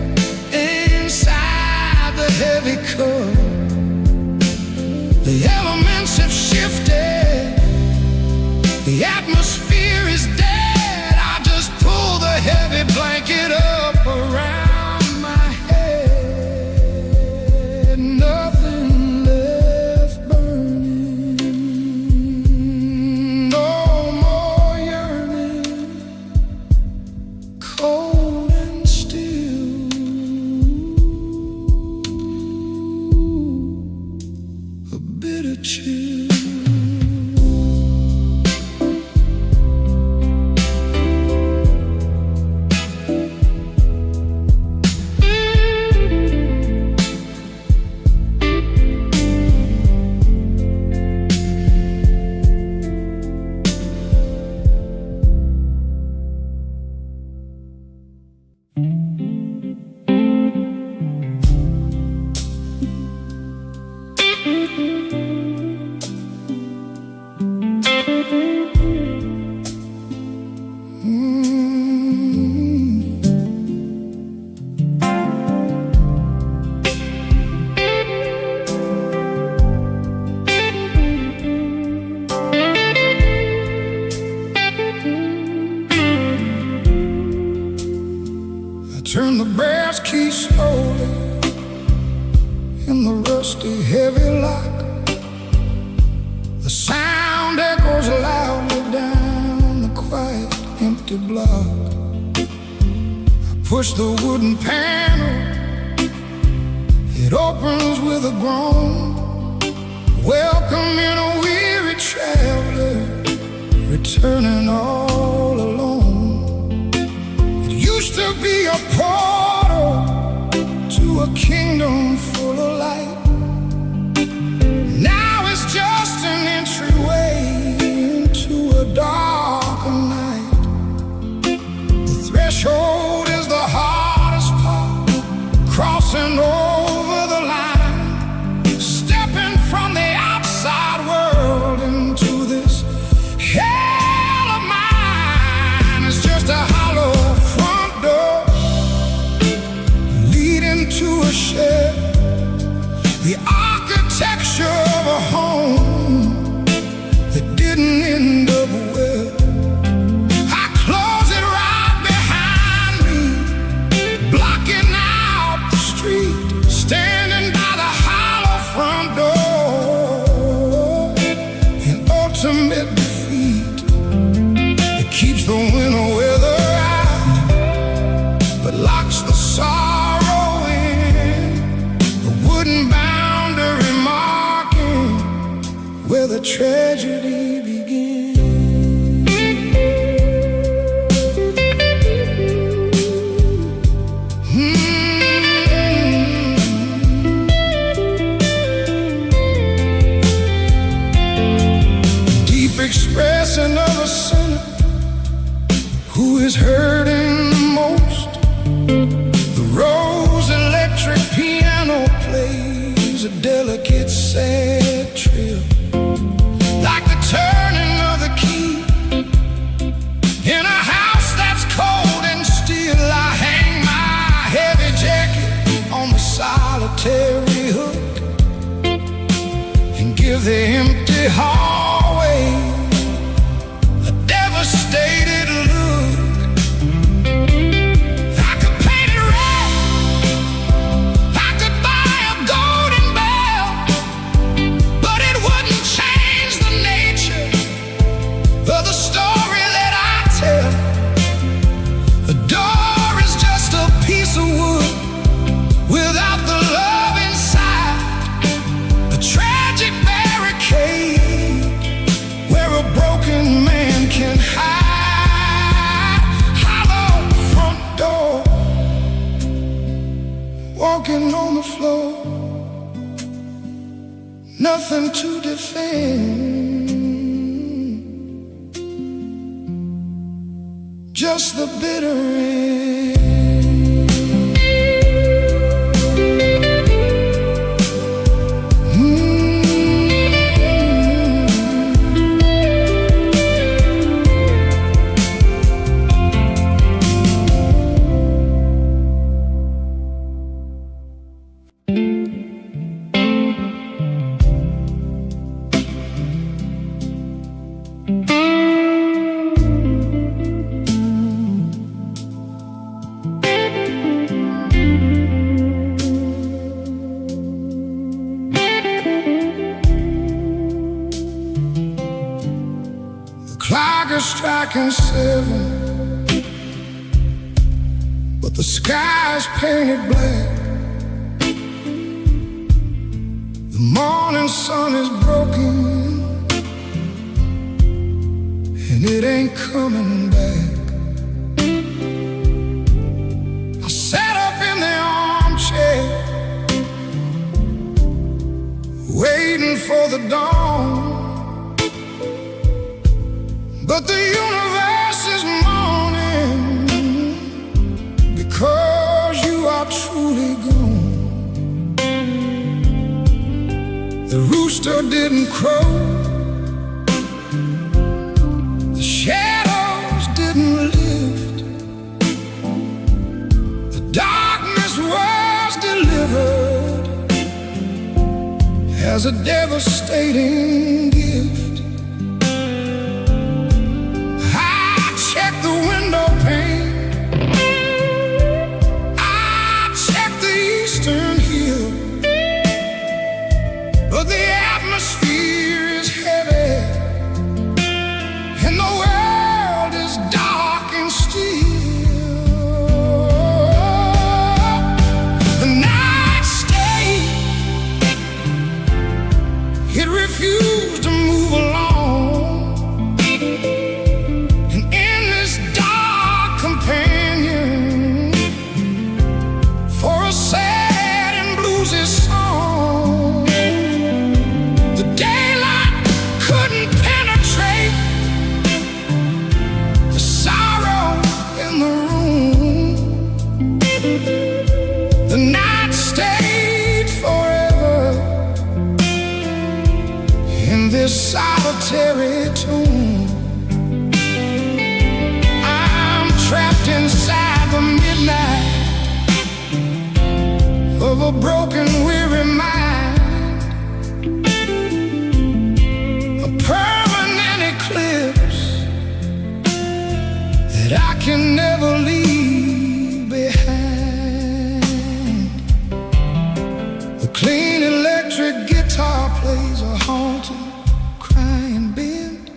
Turn the brass key slowly in the rusty heavy lock. The sound echoes loudly down the quiet empty block. I push the wooden panel, it opens with a groan. Welcome in a weary traveler, returning all alone. It used to be a portal to a kingdom full of light. Now it's just an entryway into a darker night. The threshold is the hardest part, crossing over the line, stepping from the outside world into this hell of mine. It's just a hollow front door leading to a shed, the architecture of a home that didn't end up well. I close it right behind me, blocking out the street, standing by the hollow front door in ultimate defeat. It keeps the winter weather out, but locks the sorrow in. The wooden boundary marking where the tragedy begins. Deep expression of a sinner who is hurting the most. The rose electric piano plays a delicate sad trill, like the turning of the key in a house that's cold and still. I hang my heavy jacket on the solitary hook and give the empty hallway a devastated look. I could paint it red, I could buy a golden bell, but it wouldn't change the nature of the story that I tell. The door is just a piece of wood without the love inside, a tragic barricade where a broken man can hide. Hollow front door, walking on the floor, nothing to defend, just the bitter end. Clock is striking 7, but the sky's painted black. The morning sun is broken, and it ain't coming back. I sat up in the armchair, waiting for the dawn. But the universe is mourning because you are truly gone. The rooster didn't crow, the shadows didn't lift, the darkness was delivered as a devastating gift. Check the window pane, The night stayed forever in this solitary tomb. I'm trapped inside the midnight of a broken, weary mind, a permanent eclipse that I can never leave behind. The clean electric guitar plays a haunting, crying bend,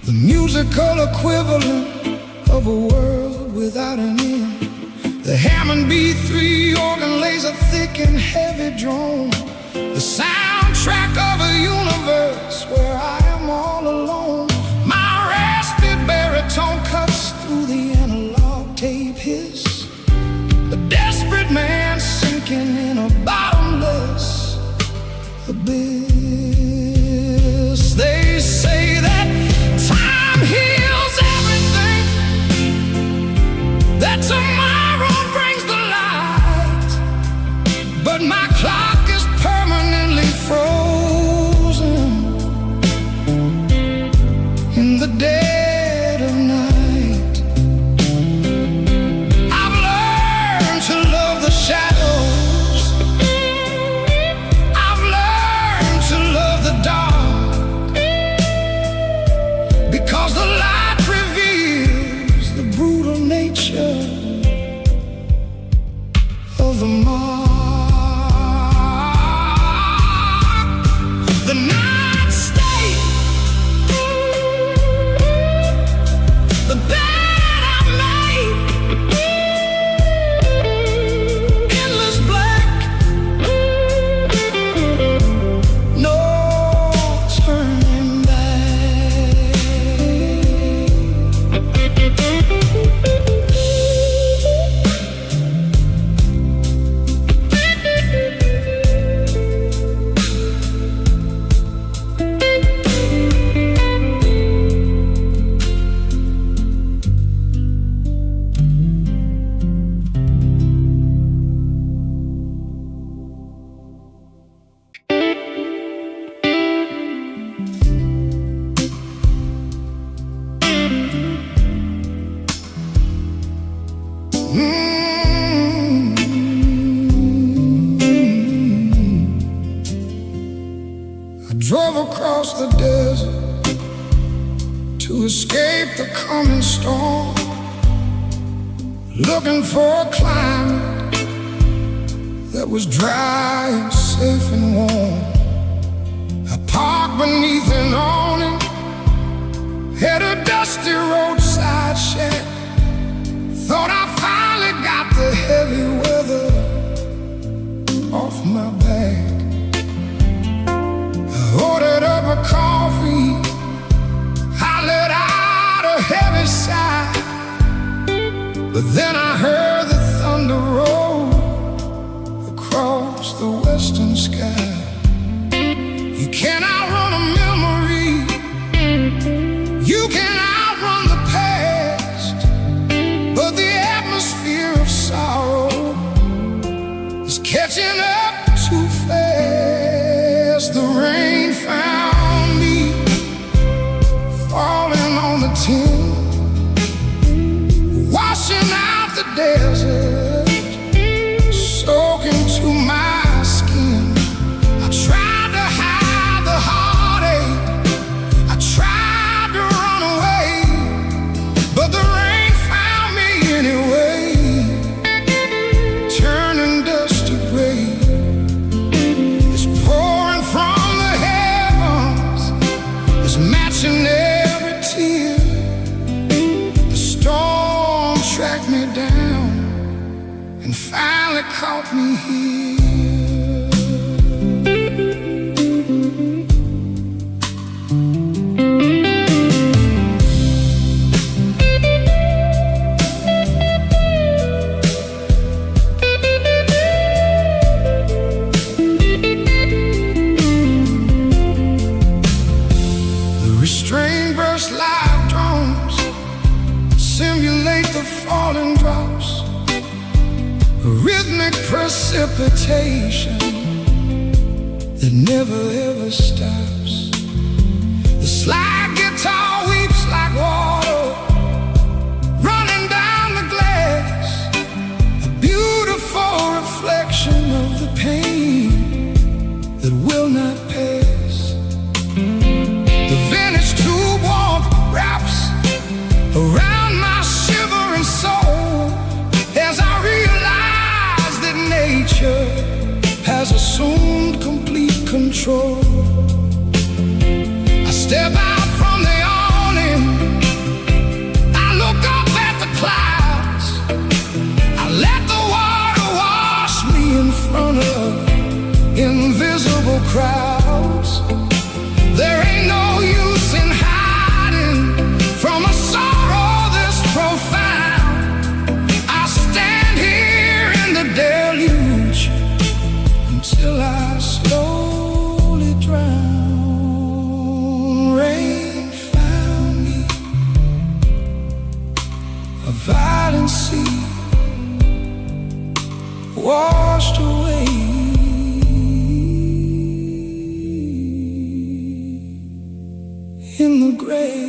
the musical equivalent of a world without an end. The Hammond B3 organ lays a thick and heavy drone, the soundtrack of a universe where I am all alone. My raspy baritone cuts through the analog tape hiss, a desperate man sinking in a bottomless abyss. They say that time heals everything, that tomorrow brings the light, but my clock is permanently frozen in the dead of night. I've learned to love the shadows, I've learned to love the dark, because the light reveals the brutal nature of the mark. The night state, the bed I made, endless black, no turning back. I drove across the desert to escape the coming storm, looking for a climate that was dry and safe and warm. I parked beneath an awning at a dusty roadside shack. Thought I finally got the heavy weather off my back. I ordered up a coffee, I let out a heavy sigh, but then I heard the thunder roll across the western sky. You can't outrun a memory, you can outrun the past, but the atmosphere of sorrow is catching up too fast. The rain found me falling on the tin, washing out the desert, soaking to my skin. I tried to hide the heartache, I tried to run away, but the rain found me anyway, turning dust to gray. It's pouring from the heavens, it's matching every tear. The storm tracked me down and finally caught me here. The restrained burst live drones simulate the falling drops, a rhythmic rhythmic precipitation that never ever stops. The slide guitar weeps like water running down the glass, a beautiful reflection of the pain that will not pass. The vintage tube warmth wraps around my shivering soul as I realize that nature has assumed complete control. I step out from the awning, I look up at the clouds, I let the water wash me in front of invisible crowds. There ain't no use in hiding from a sorrow this profound. I stand here in the deluge until I slowly drown. Rain found me, a violent sea washed away. In the grave.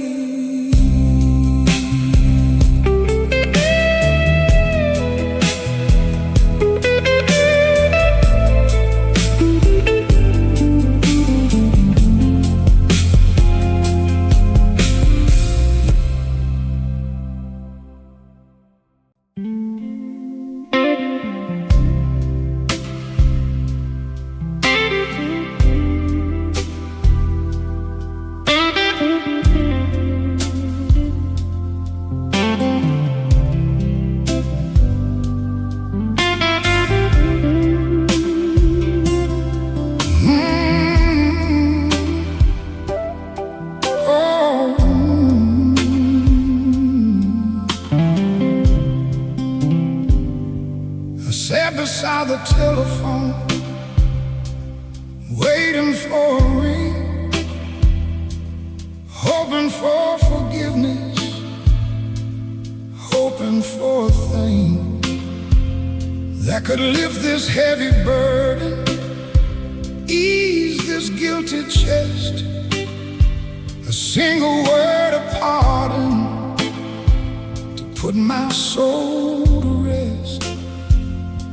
Beside the telephone, waiting for a ring, hoping for forgiveness, hoping for a thing that could lift this heavy burden, ease this guilty chest. A single word of pardon to put my soul to rest.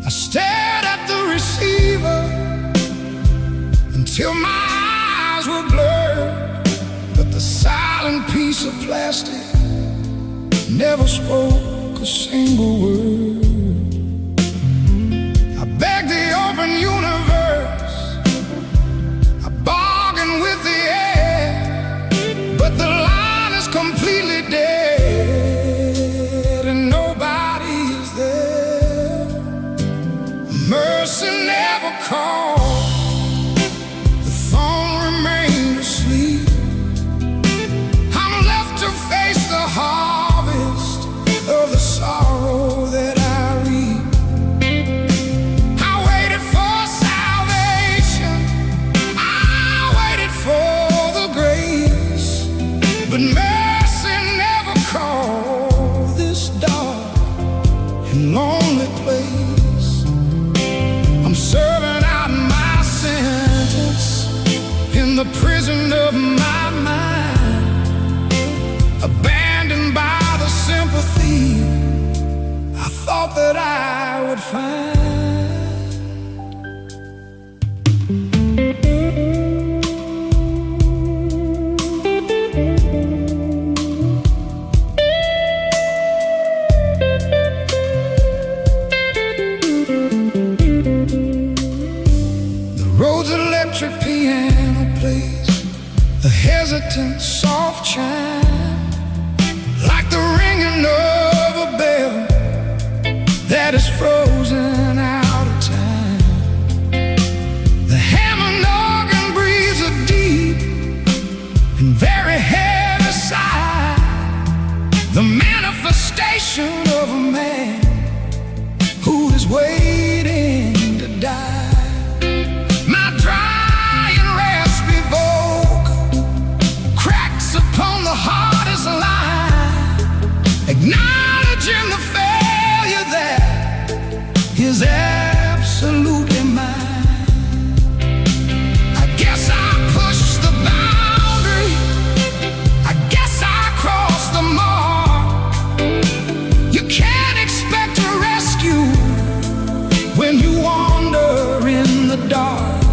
I stared at the receiver until my eyes were blurred, but the silent piece of plastic never spoke a single word. I begged the open universe, I bargained with the air, but the line is completely dead and nobody is there. Mercy never called, the phone remained asleep. I'm left to face the harvest of the sorrow that I reap. I waited for salvation, I waited for the grace, but mercy never called this dark and lonely place. I'm serving out my sentence in the prison of my mind, abandoned by the sympathy I thought that I would find. Road's electric piano plays a hesitant soft chime, like the ringing of a bell that is frozen out of time. The Hammond organ breathes a deep and very heavy sigh, the manifestation of a man who is waiting to die. Upon the hardest line, ignite when you wander in the dark.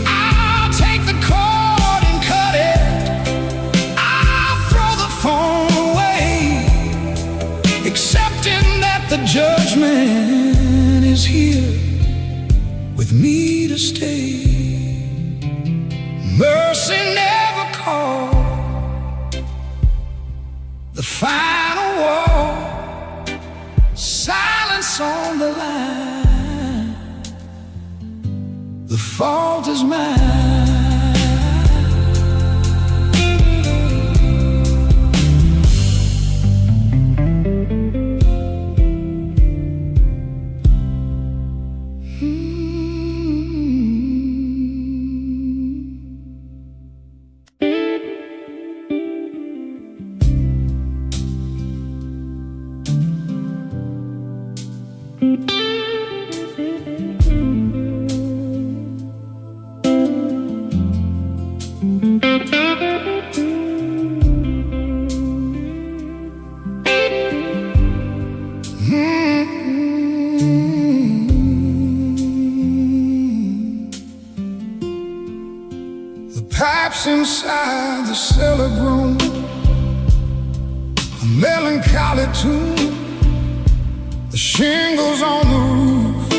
I'll take the cord and cut it. I'll throw the phone away, accepting that the judgment is here with me to stay. Mercy never called. The final wall, silence on the line. The fault is mine. Pipes inside the cellar groan, a melancholy tune. The shingles on the roof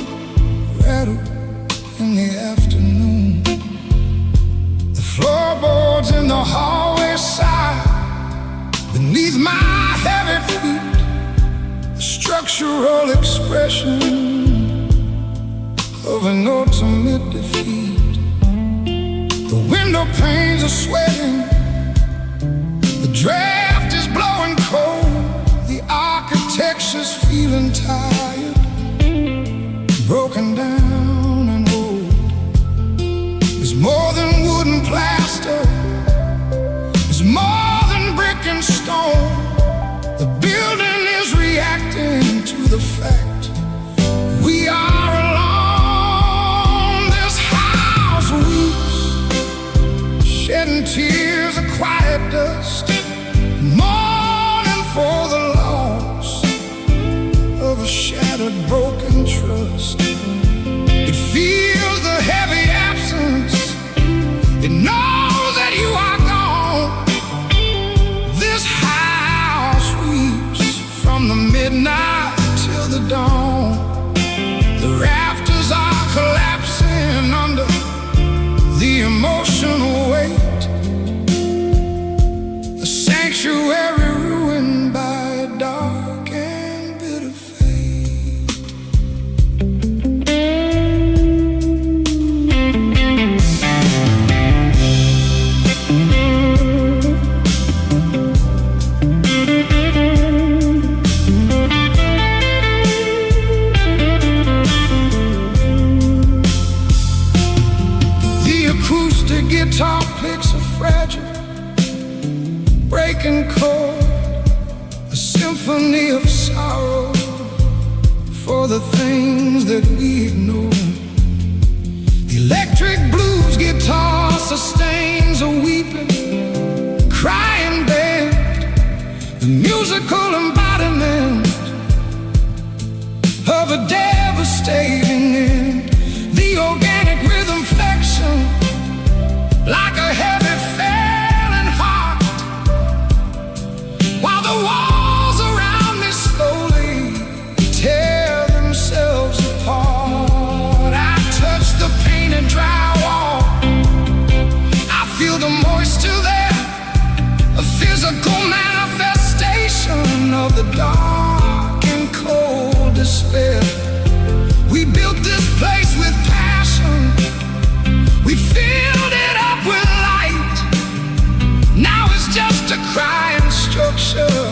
rattle in the afternoon. The floorboards in the hallway sigh beneath my heavy feet. A structural expression of an ultimate defeat. The window panes are sweating, the draft is blowing cold, the architecture's feeling tired, broken down and old. There's more than wood and plaster, there's more than brick and stone. The building is reacting to the fact we are alone. This house weeps, shedding tears of quiet dust, mourning for the loss of a shattered, broken trust. It feels the heavy absence, it knows that you are gone. This house weeps from the midnight till the dawn. The rafters are collapsing under the emotional weight. A sanctuary ruined by a dark and bitter fate. The acoustic guitar picks a fragile, breaking chord, a symphony of sorrow for the things that we ignore. The electric blues guitar sustains a weeping, crying band, the musical embodiment of a devastating end. The organic rhythm flexion, like a heavy failing heart, while the walls around me slowly tear themselves apart. I touch the painted drywall, I feel the moisture there, a physical manifestation of the dark and cold despair. We built this place with passion, we filled it up with light. Now it's just a crying structure,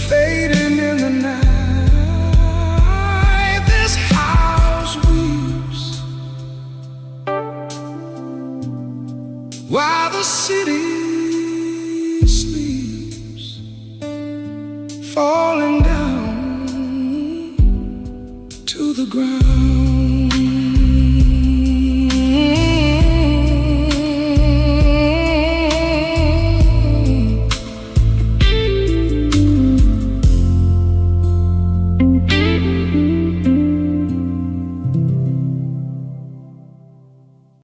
fading in the night. This house weeps while the city sleeps, falling down to the ground.